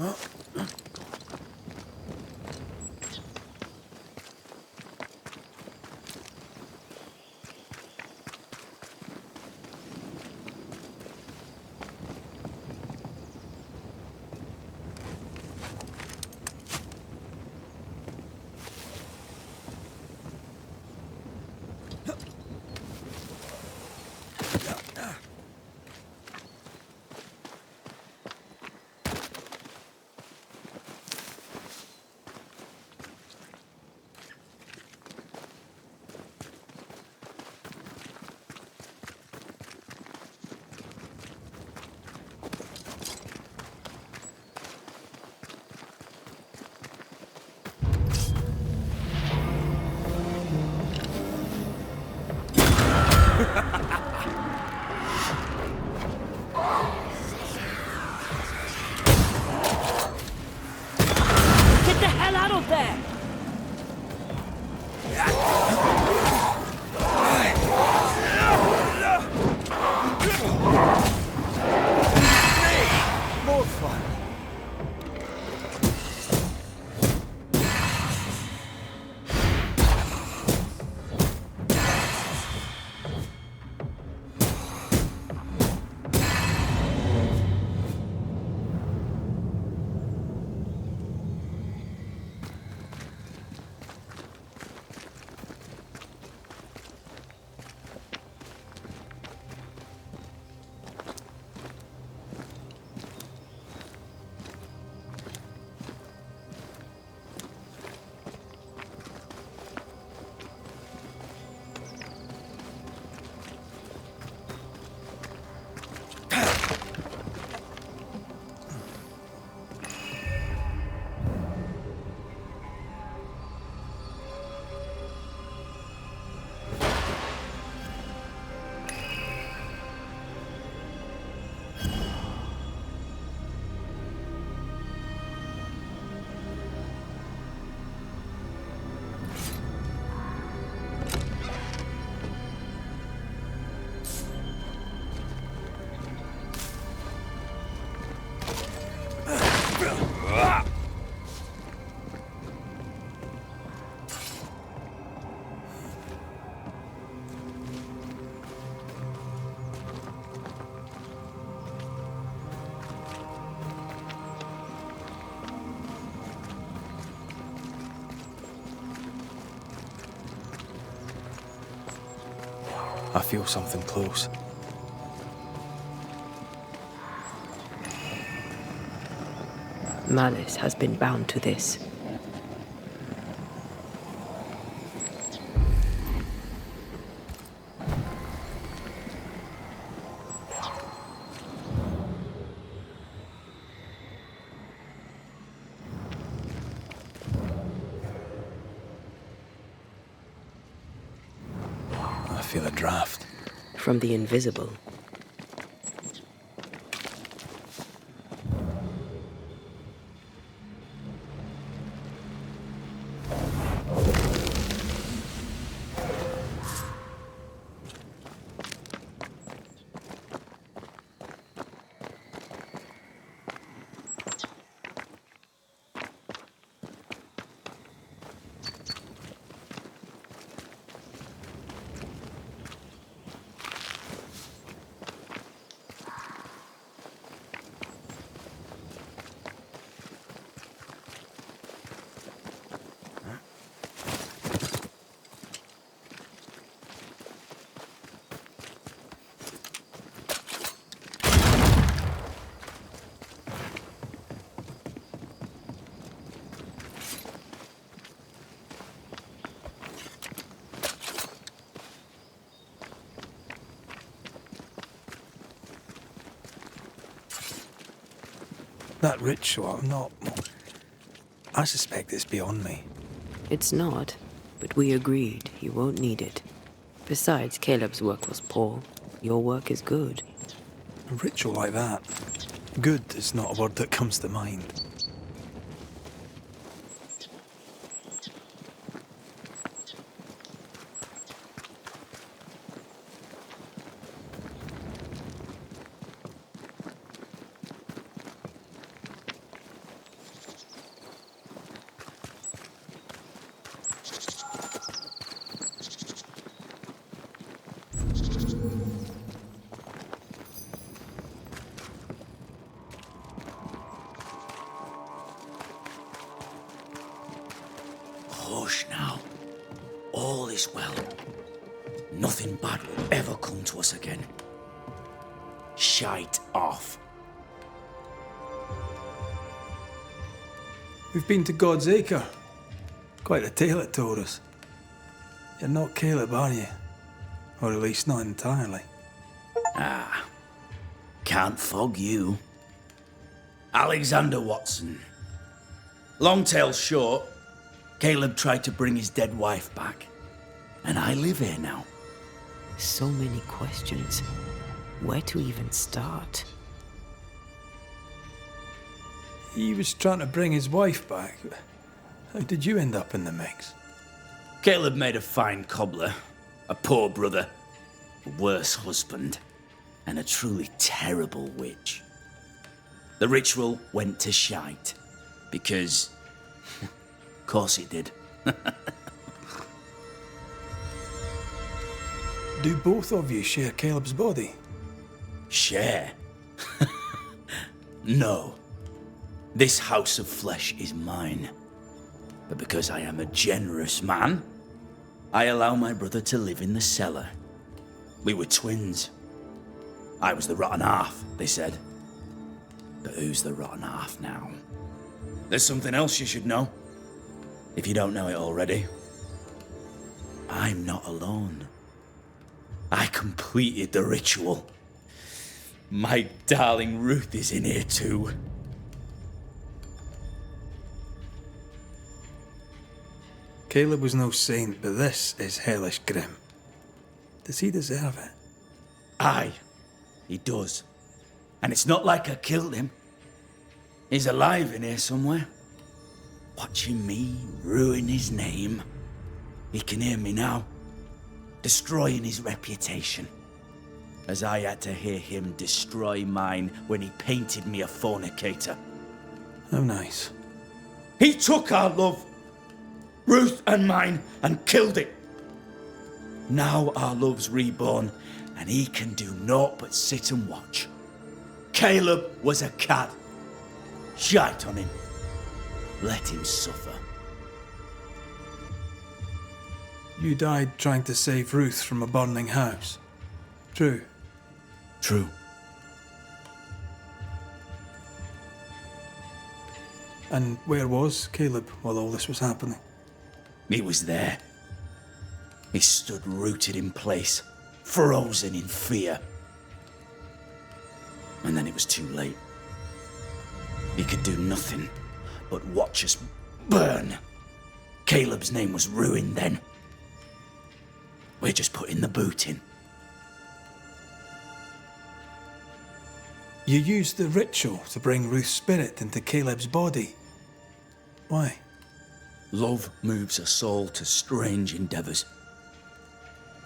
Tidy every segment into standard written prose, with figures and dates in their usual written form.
Get the hell out of there! More fun. I feel something close. Malice has been bound to this. I feel a draft. From the invisible. That ritual, I suspect it's beyond me. It's not, but we agreed he won't need it. Besides, Caleb's work was poor. Your work is good. A ritual like that, good is not a word that comes to mind. is well. Nothing bad will ever come to us again. Shite off. We've been to God's Acre. Quite a tale it told us. You're not Caleb, are you? Or at least not entirely. Can't fog you. Alexander Watson. Long tale short, Caleb tried to bring his dead wife back. And I live here now. So many questions. Where to even start? He was trying to bring his wife back. How did you end up in the mix? Caleb made a fine cobbler, a poor brother, a worse husband, and a truly terrible witch. The ritual went to shite, because... of course it did. Do both of you share Caleb's body? Share? No. This house of flesh is mine. But because I am a generous man, I allow my brother to live in the cellar. We were twins. I was the rotten half, they said. But who's the rotten half now? There's something else you should know. If you don't know it already. I'm not alone. I completed the ritual. My darling Ruth is in here too. Caleb was no saint, but this is hellish grim. Does he deserve it? Aye, he does. And it's not like I killed him. He's alive in here somewhere. Watching me ruin his name. He can hear me now. Destroying his reputation. As I had to hear him destroy mine when he painted me a fornicator. How nice. He took our love, Ruth and mine, and killed it. Now our love's reborn, and he can do naught but sit and watch. Caleb was a cad. Shite on him. Let him suffer. You died trying to save Ruth from a burning house. True. True. And where was Caleb while all this was happening? He was there. He stood rooted in place, frozen in fear. And then it was too late. He could do nothing but watch us burn. Caleb's name was ruined then. We're just putting the boot in. You used the ritual to bring Ruth's spirit into Caleb's body. Why? Love moves a soul to strange endeavors.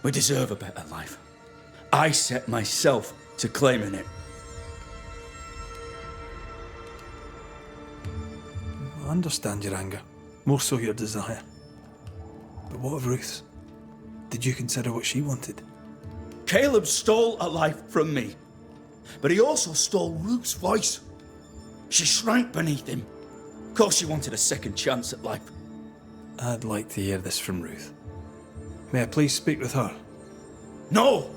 We deserve a better life. I set myself to claiming it. I understand your anger, more so your desire. But what of Ruth's? Did you consider what she wanted? Caleb stole a life from me, but he also stole Ruth's voice. She shrank beneath him. Of course she wanted a second chance at life. I'd like to hear this from Ruth. May I please speak with her? No!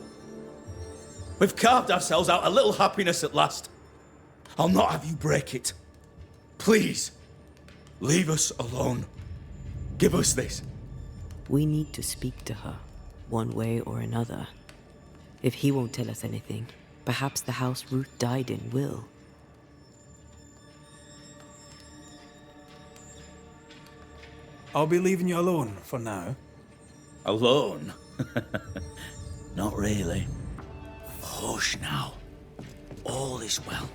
We've carved ourselves out a little happiness at last. I'll not have you break it. Please, leave us alone. Give us this. We need to speak to her, one way or another. If he won't tell us anything, perhaps the house Ruth died in will. I'll be leaving you alone for now. Alone? Not really. Hush now. All is well.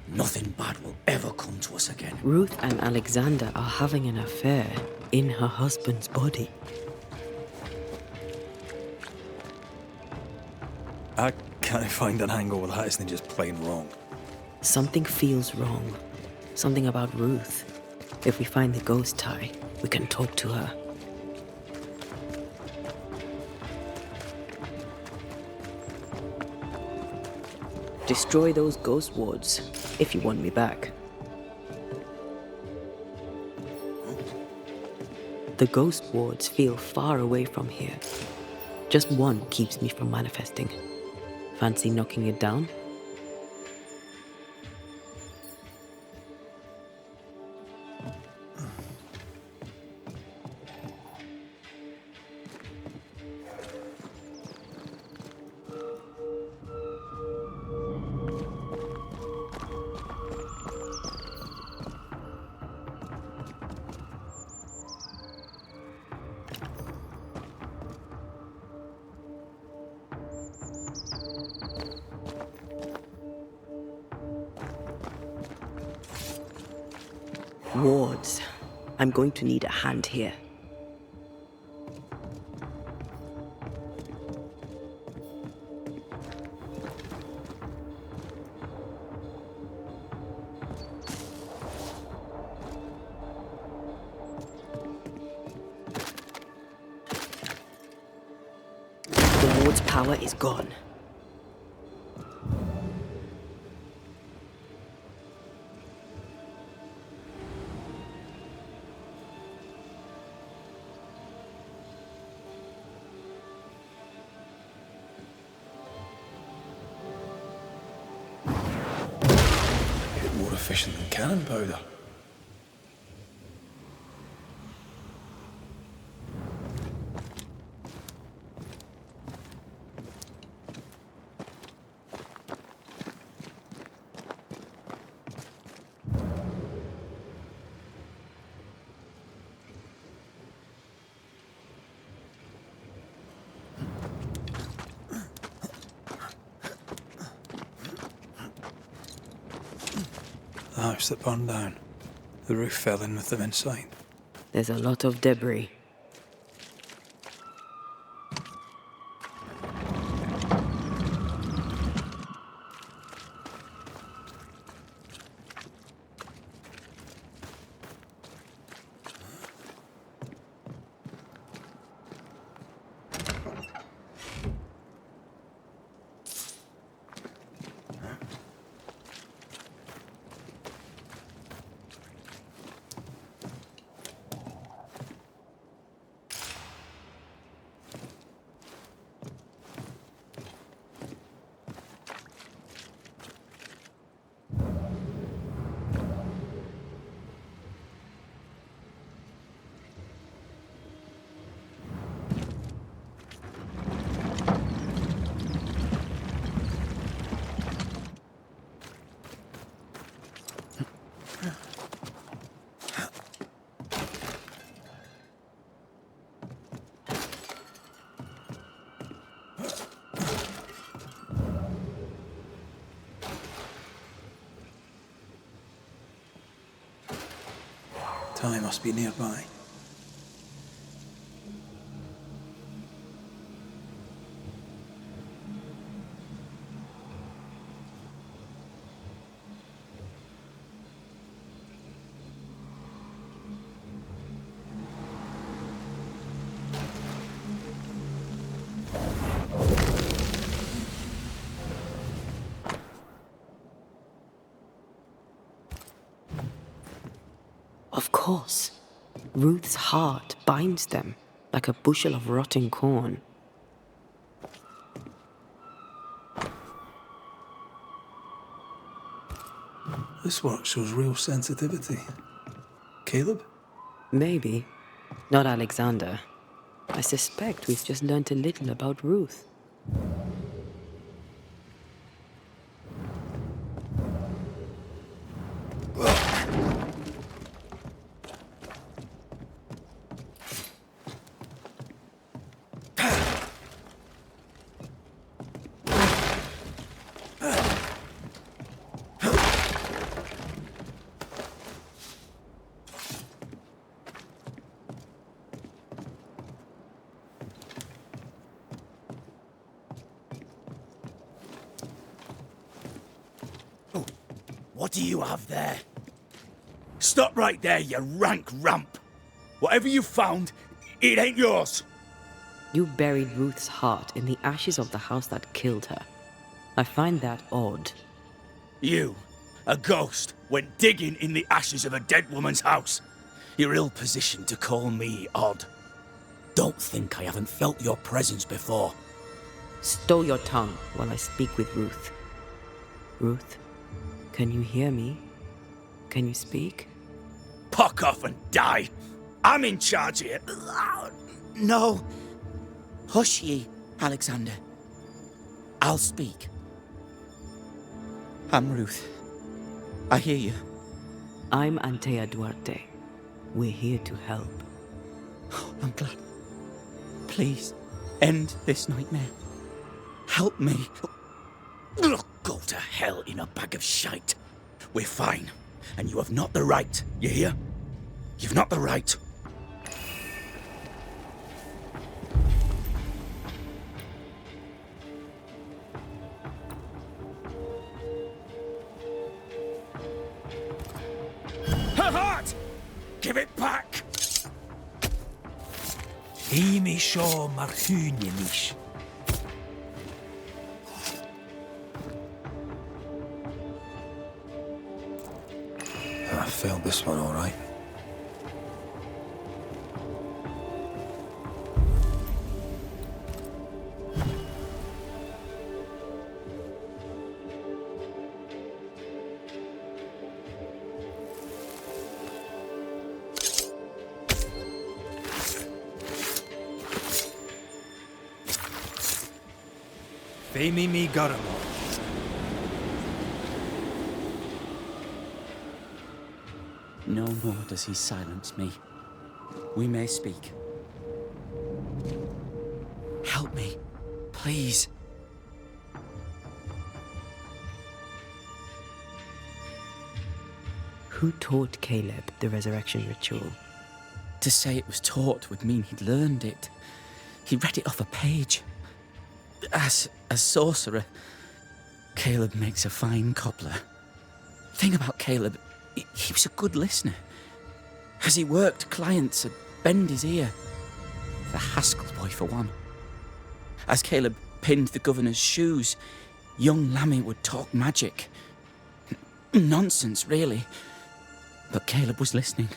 Nothing bad will ever come to us again. Ruth and Alexander are having an affair in her husband's body. I can't find an angle where that isn't just plain wrong. Something feels wrong. Something about Ruth. If we find the ghost tie, we can talk to her. Destroy those ghost wards, if you want me back. the ghost wards feel far away from here. Just one keeps me from manifesting. Fancy knocking it down? Wards. I'm going to need a hand here. The ward's power is gone. More efficient than cannon powder. The house that burned down. The roof fell in with them inside. There's a lot of debris. Ty must be nearby. Of course. Ruth's heart binds them like a bushel of rotting corn. This work shows real sensitivity. Caleb? Maybe. Not Alexander. I suspect we've just learnt a little about Ruth. What do you have there? Stop right there, you rank rump! Whatever you found, it ain't yours! You buried Ruth's heart in the ashes of the house that killed her. I find that odd. You, a ghost, went digging in the ashes of a dead woman's house. You're ill-positioned to call me odd. Don't think I haven't felt your presence before. Stow your tongue while I speak with Ruth. Ruth, can you hear me? Can you speak? Pock off and die! I'm in charge here. No. Hush ye, Alexander. I'll speak. I'm Ruth. I hear you. I'm Antea Duarte. We're here to help. Oh, I'm glad. Please, end this nightmare. Help me. Go to hell in a bag of shite. We're fine, and you have not the right, you hear? You've not the right. Her heart! Give it back! Imi sio marhunye nish. I failed this one all right. Femi mi garamo. No more does he silence me. We may speak. Help me, please. Who taught Caleb the resurrection ritual? To say it was taught would mean he'd learned it. He read it off a page. As a sorcerer, Caleb makes a fine cobbler. Thing about Caleb, he was a good listener. As he worked, clients would bend his ear. The Haskell boy, for one. As Caleb pinned the governor's shoes, young Lammy would talk magic. Nonsense, really. But Caleb was listening.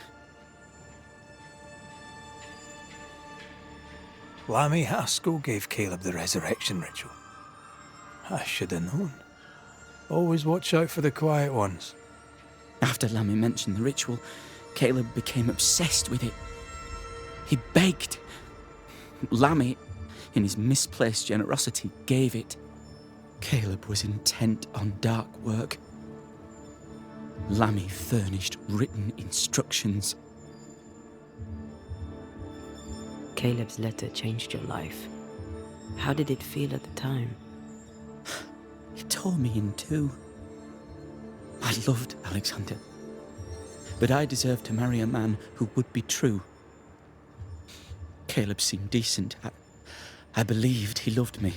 Lammy Haskell gave Caleb the resurrection ritual. I should have known. Always watch out for the quiet ones. After Lammy mentioned the ritual, Caleb became obsessed with it. He begged. Lammy, in his misplaced generosity, gave it. Caleb was intent on dark work. Lammy furnished written instructions. Caleb's letter changed your life. How did it feel at the time? It tore me in two. I loved Alexander, but I deserved to marry a man who would be true. Caleb seemed decent. I believed he loved me.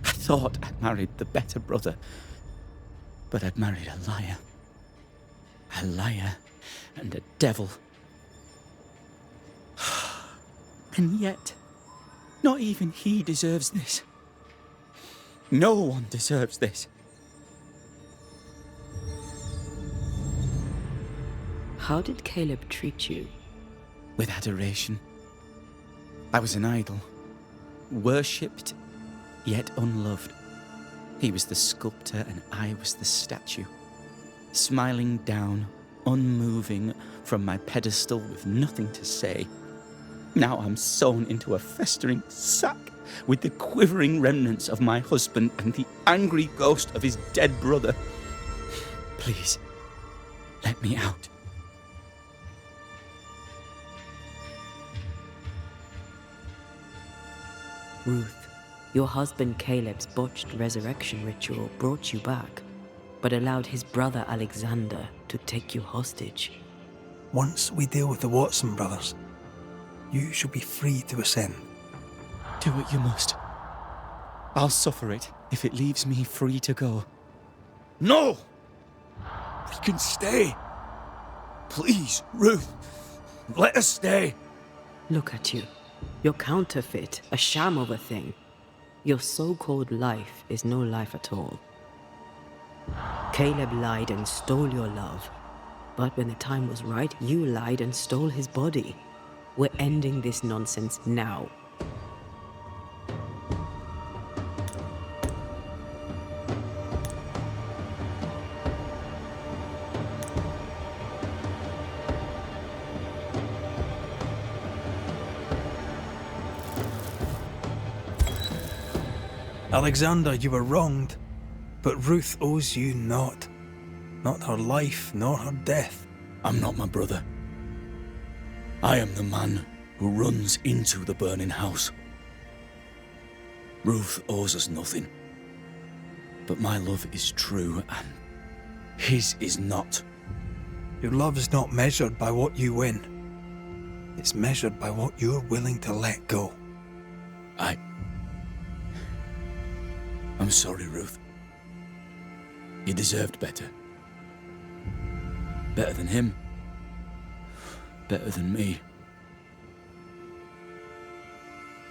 I thought I'd married the better brother, but I'd married a liar. A liar and a devil. And yet, not even he deserves this. No one deserves this. How did Caleb treat you? With adoration. I was an idol, worshipped, yet unloved. He was the sculptor and I was the statue, smiling down, unmoving from my pedestal with nothing to say. Now I'm sewn into a festering sack with the quivering remnants of my husband and the angry ghost of his dead brother. Please, let me out. Ruth, your husband Caleb's botched resurrection ritual brought you back, but allowed his brother Alexander to take you hostage. Once we deal with the Watson brothers, you shall be free to ascend. Do what you must. I'll suffer it if it leaves me free to go. No! We can stay. Please, Ruth, let us stay. Look at you. You're counterfeit, a sham of a thing. Your so-called life is no life at all. Caleb lied and stole your love. But when the time was right, you lied and stole his body. We're ending this nonsense now. Alexander, you were wronged, but Ruth owes you naught. Not her life, nor her death. I'm not my brother. I am the man who runs into the burning house. Ruth owes us nothing. But my love is true, and his is not. Your love is not measured by what you win. It's measured by what you're willing to let go. I'm sorry, Ruth. You deserved better. Better than him. Better than me.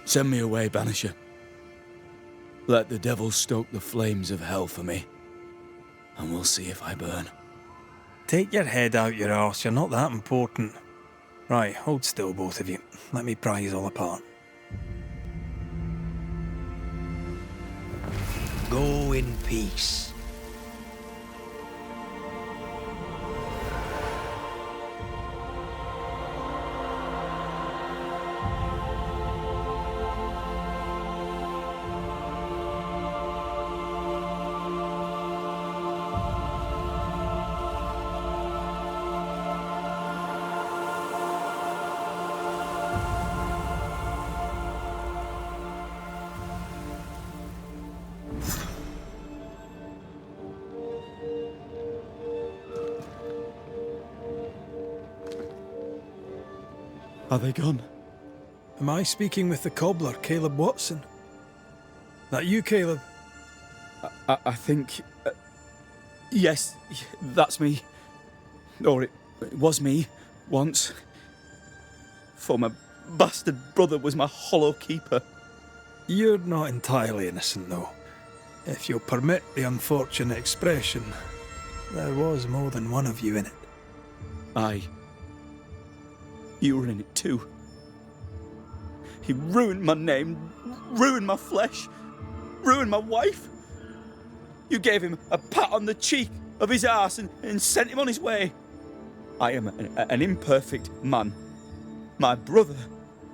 Send me away, Banisher. Let the devil stoke the flames of hell for me, and we'll see if I burn. Take your head out your arse, you're not that important. Right, hold still, both of you. Let me pry you all apart. Go in peace. Are they gone? Am I speaking with the cobbler, Caleb Watson? That you, Caleb? I think... yes, that's me. Or it was me, once. For my bastard brother was my hollow keeper. You're not entirely innocent, though. If you'll permit the unfortunate expression, there was more than one of you in it. Aye. You were in it too. He ruined my name, ruined my flesh, ruined my wife. You gave him a pat on the cheek of his arse and sent him on his way. I am an imperfect man. My brother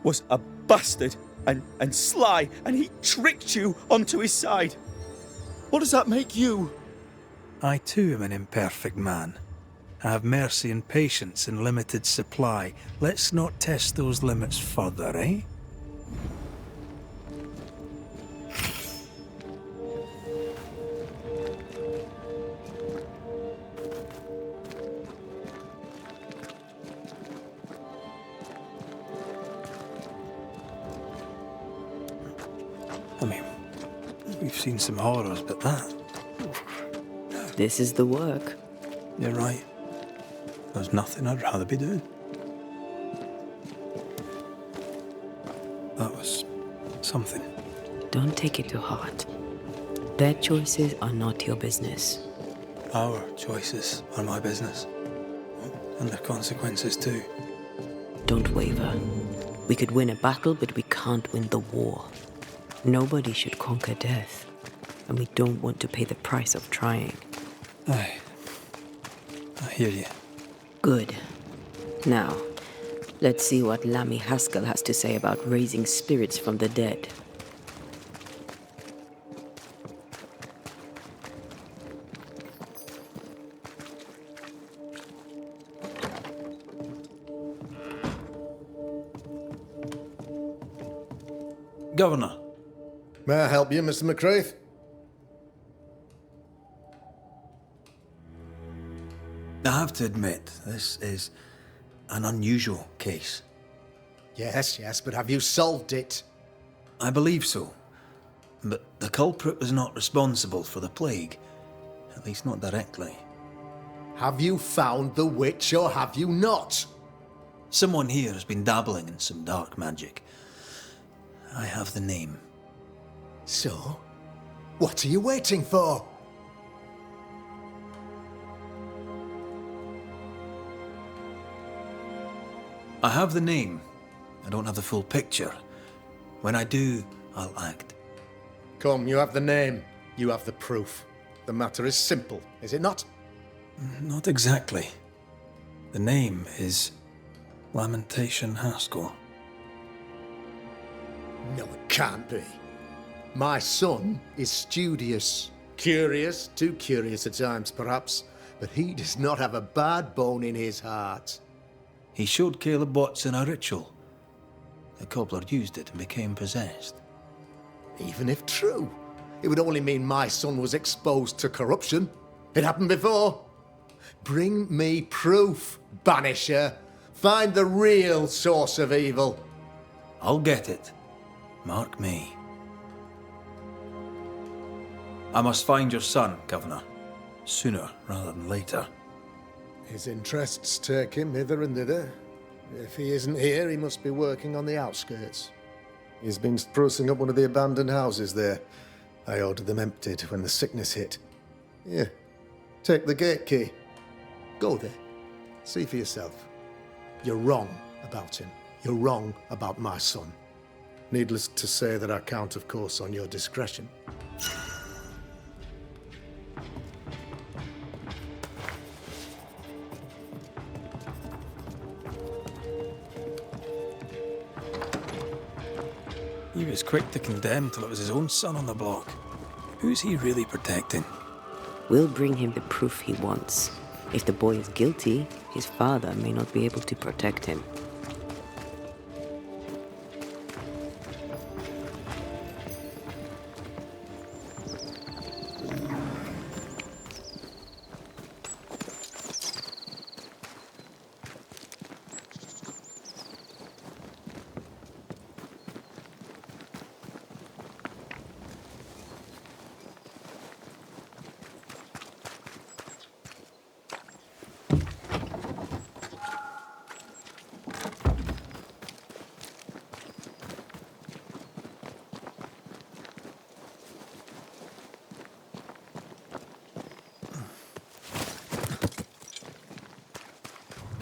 was a bastard and sly, and he tricked you onto his side. What does that make you? I too am an imperfect man. I have mercy and patience in limited supply. Let's not test those limits further, eh? I mean, we've seen some horrors, but that... This is the work. You're right. There's nothing I'd rather be doing. That was something. Don't take it to heart. Their choices are not your business. Our choices are my business. And their consequences too. Don't waver. We could win a battle, but we can't win the war. Nobody should conquer death. And we don't want to pay the price of trying. Aye. I hear you. Good. Now, let's see what Lammy Haskell has to say about raising spirits from the dead. Governor. May I help you, Mr. McCraith? I have to admit, this is an unusual case. Yes, but have you solved it? I believe so. But the culprit was not responsible for the plague. At least not directly. Have you found the witch or have you not? Someone here has been dabbling in some dark magic. I have the name. So, what are you waiting for? I have the name. I don't have the full picture. When I do, I'll act. Come, you have the name. You have the proof. The matter is simple, is it not? Not exactly. The name is Lamentation Haskell. No, it can't be. My son is studious. Curious, too curious at times, perhaps. But he does not have a bad bone in his heart. He showed Caleb Watson a ritual. The cobbler used it and became possessed. Even if true, it would only mean my son was exposed to corruption. It happened before. Bring me proof, Banisher. Find the real source of evil. I'll get it. Mark me. I must find your son, Governor. Sooner rather than later. His interests take him hither and thither. If he isn't here, he must be working on the outskirts. He's been sprucing up one of the abandoned houses there. I ordered them emptied when the sickness hit. Here, take the gate key. Go there. See for yourself. You're wrong about him. You're wrong about my son. Needless to say that I count, of course, on your discretion. He was quick to condemn till it was his own son on the block. Who's he really protecting? We'll bring him the proof he wants. If the boy is guilty, his father may not be able to protect him.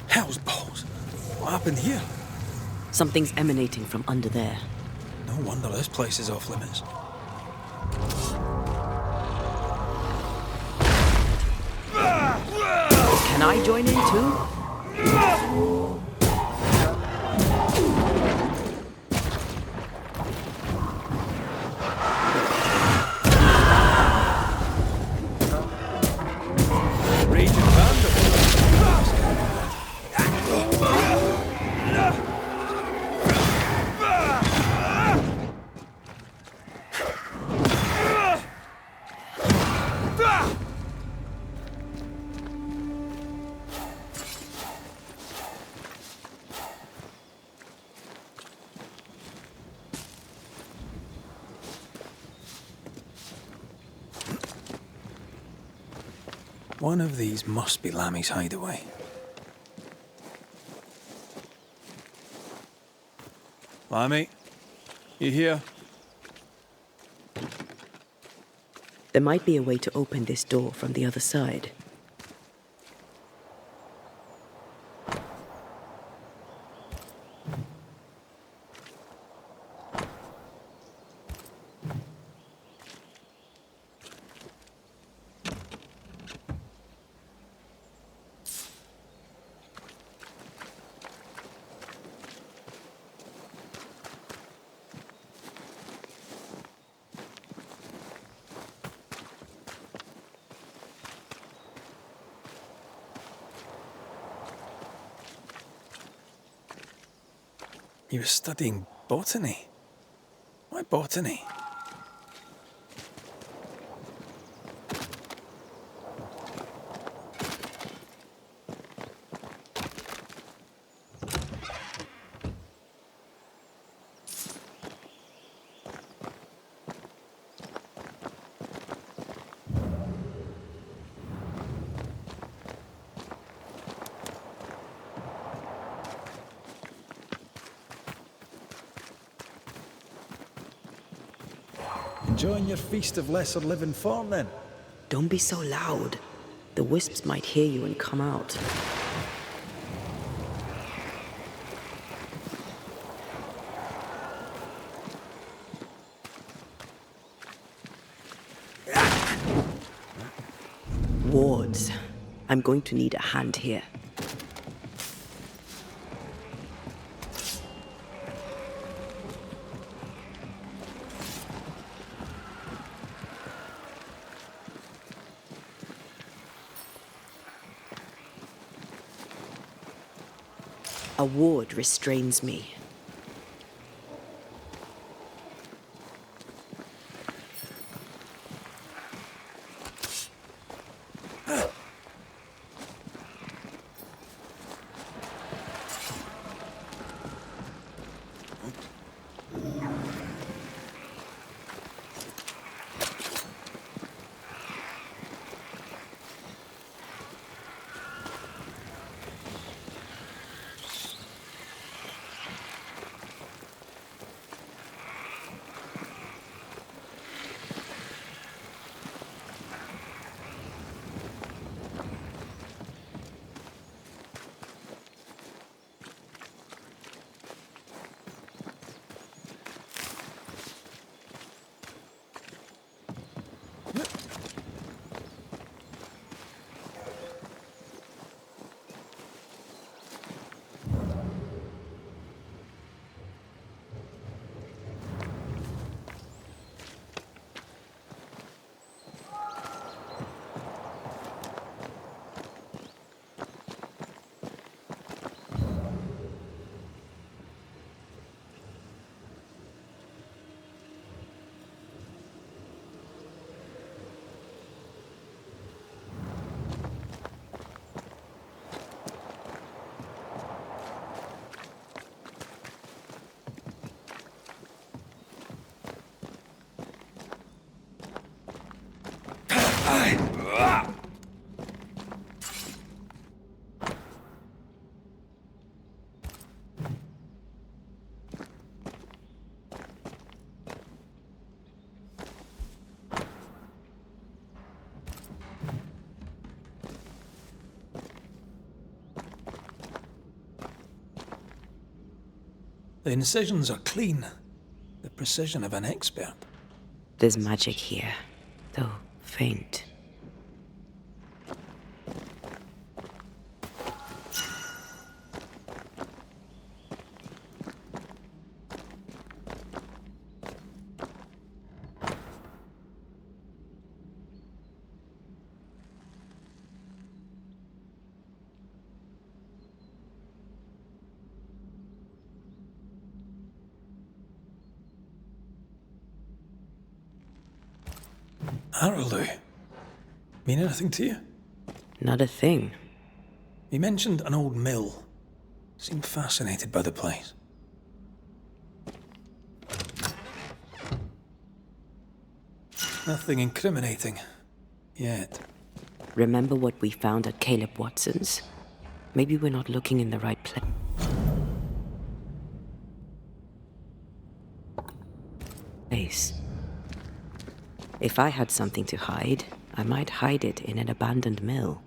Hell's balls! What happened here? Something's emanating from under there. No wonder this place is off limits. Can I join in too? Raging vandal! One of these must be Lammy's hideaway. Lammy, you here? There might be a way to open this door from the other side. He was studying botany. Why botany? Enjoying your feast of lesser living form, then? Don't be so loud. The wisps might hear you and come out. wards. I'm going to need a hand here. A ward restrains me. The incisions are clean. The precision of an expert. There's magic here, though faint. Araloo. Mean anything to you? Not a thing. He mentioned an old mill. Seemed fascinated by the place. Nothing incriminating. Yet. Remember what we found at Caleb Watson's? Maybe we're not looking in the right place. If I had something to hide, I might hide it in an abandoned mill.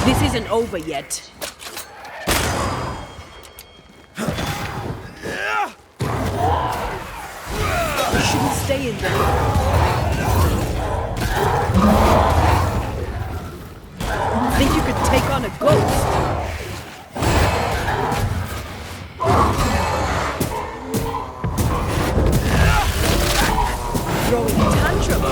This isn't over yet. You shouldn't stay in there. Think you could take on a ghost? throwing a tantrum.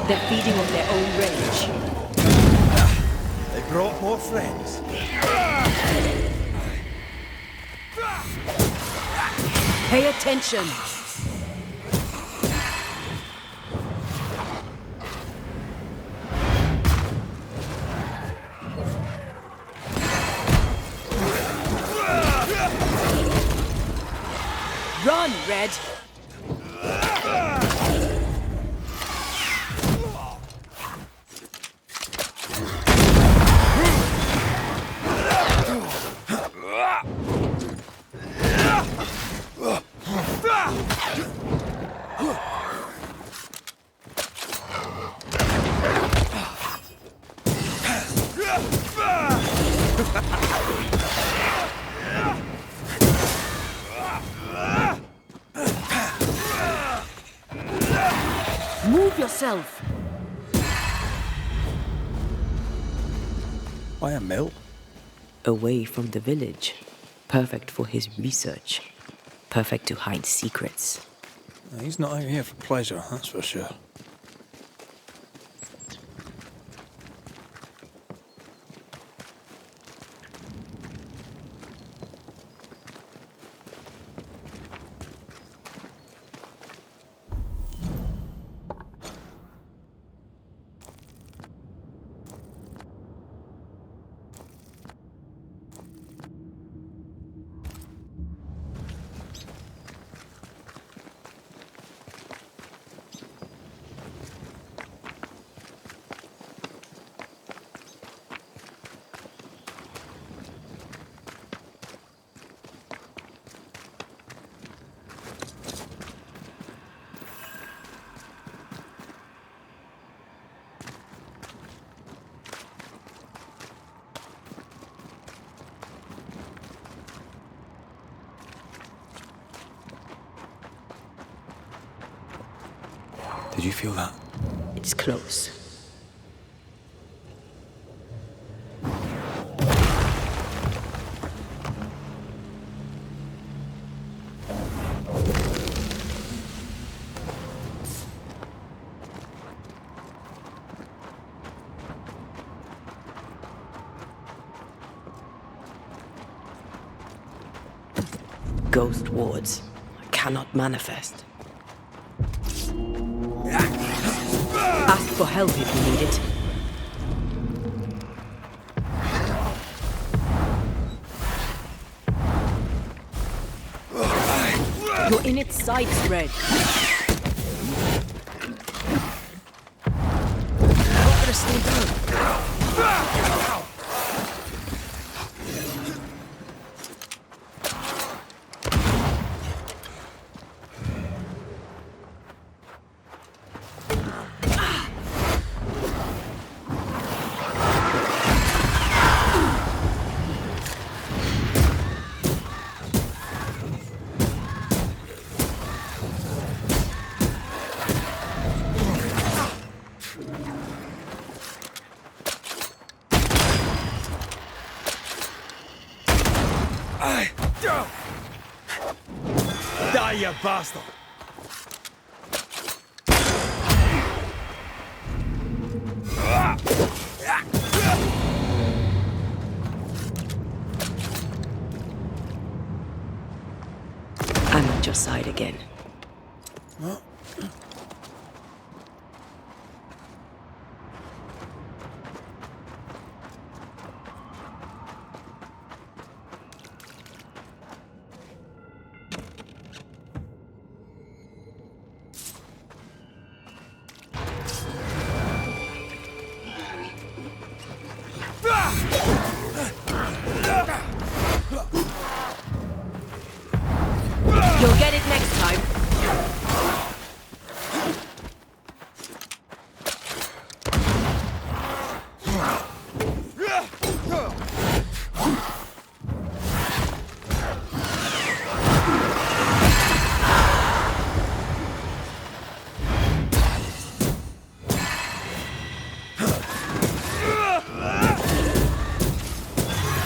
They're feeding on their own rage. They brought more friends. Pay attention. Run, Red. Move yourself. Why a mill? Away from the village. Perfect for his research. Perfect to hide secrets. He's not out here for pleasure, that's for sure. Did you feel that? It's close. Ghost wards cannot manifest. Ask for help if you need it. You're in its sights, Red. Not gonna stay down. Die, you bastard! I'm at your side again.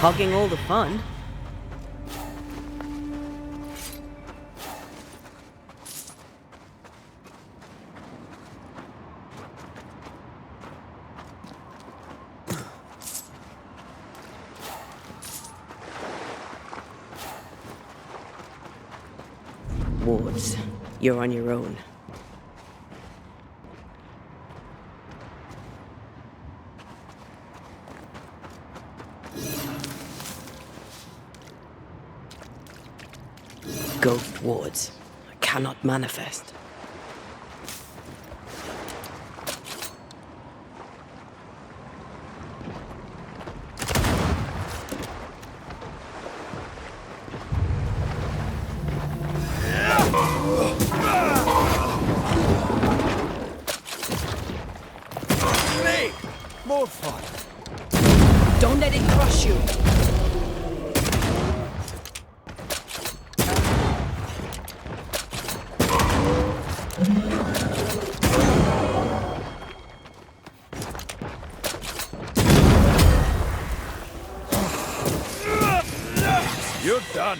Hogging all the fun. Wards, you're on your own. Ghost wards cannot manifest. More fun. Don't let it crush you. You're done.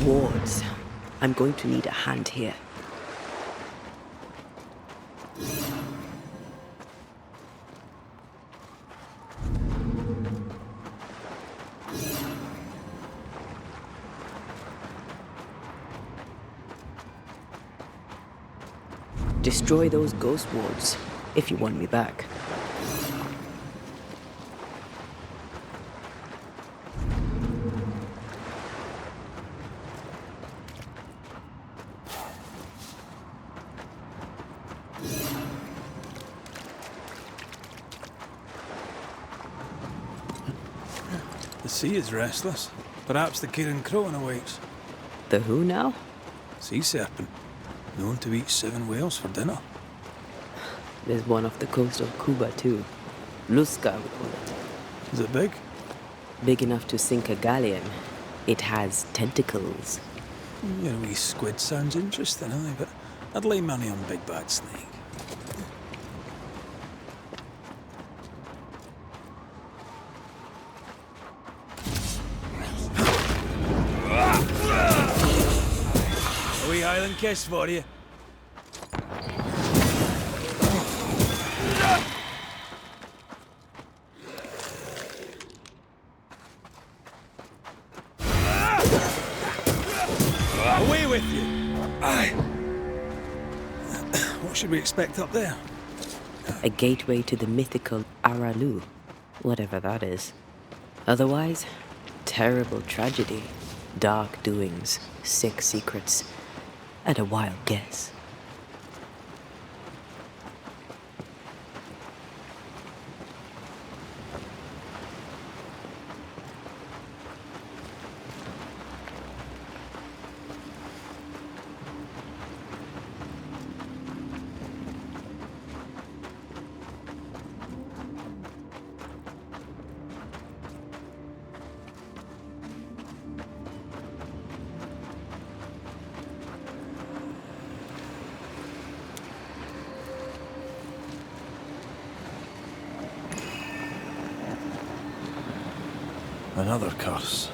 Wards, I'm going to need a hand here. Destroy those ghost wards if you want me back. The sea is restless. Perhaps the Kirin Crone awaits. The who now? Sea serpent, known to eat 7 whales for dinner. There's one off the coast of Cuba too. Lusca, we call it. Is it big? Big enough to sink a galleon. It has tentacles. Your wee squid sounds interesting, aye, but I'd lay money on big bad snake. A wee island kiss for you. Away with you! Aye. What should we expect up there? A gateway to the mythical Aralu, whatever that is. Otherwise, terrible tragedy, dark doings, sick secrets, and a wild guess. Another curse.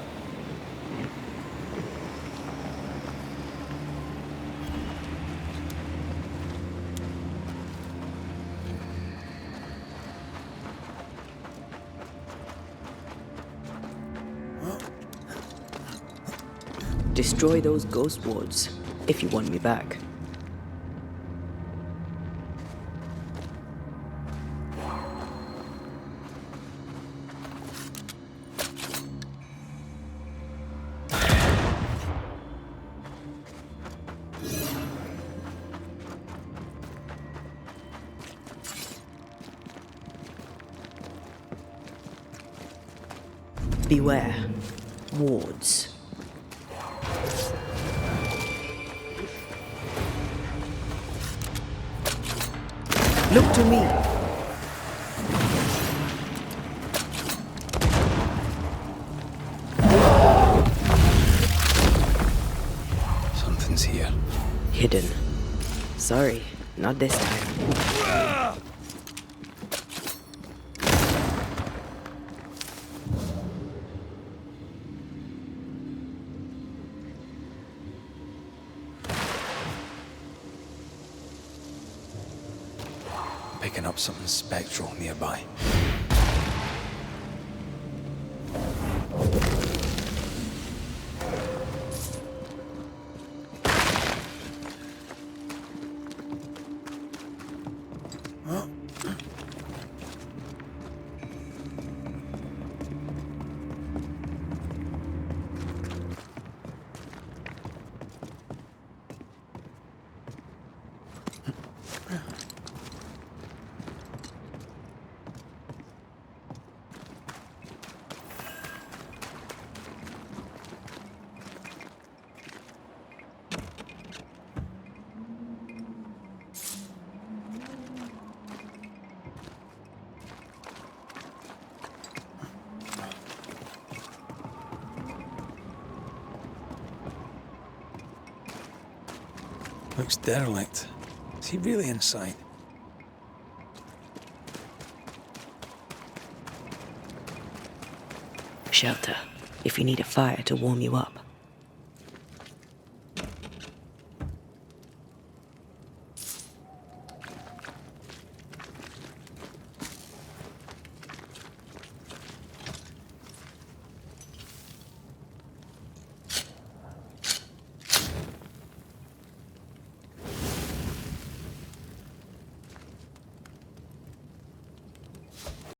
Destroy those ghost wards if you want me back. Beware, wards. Look to me. hidden. Sorry, not this time. Picking up something spectral nearby. Looks derelict. Is he really inside? Shelter, if you need a fire to warm you up.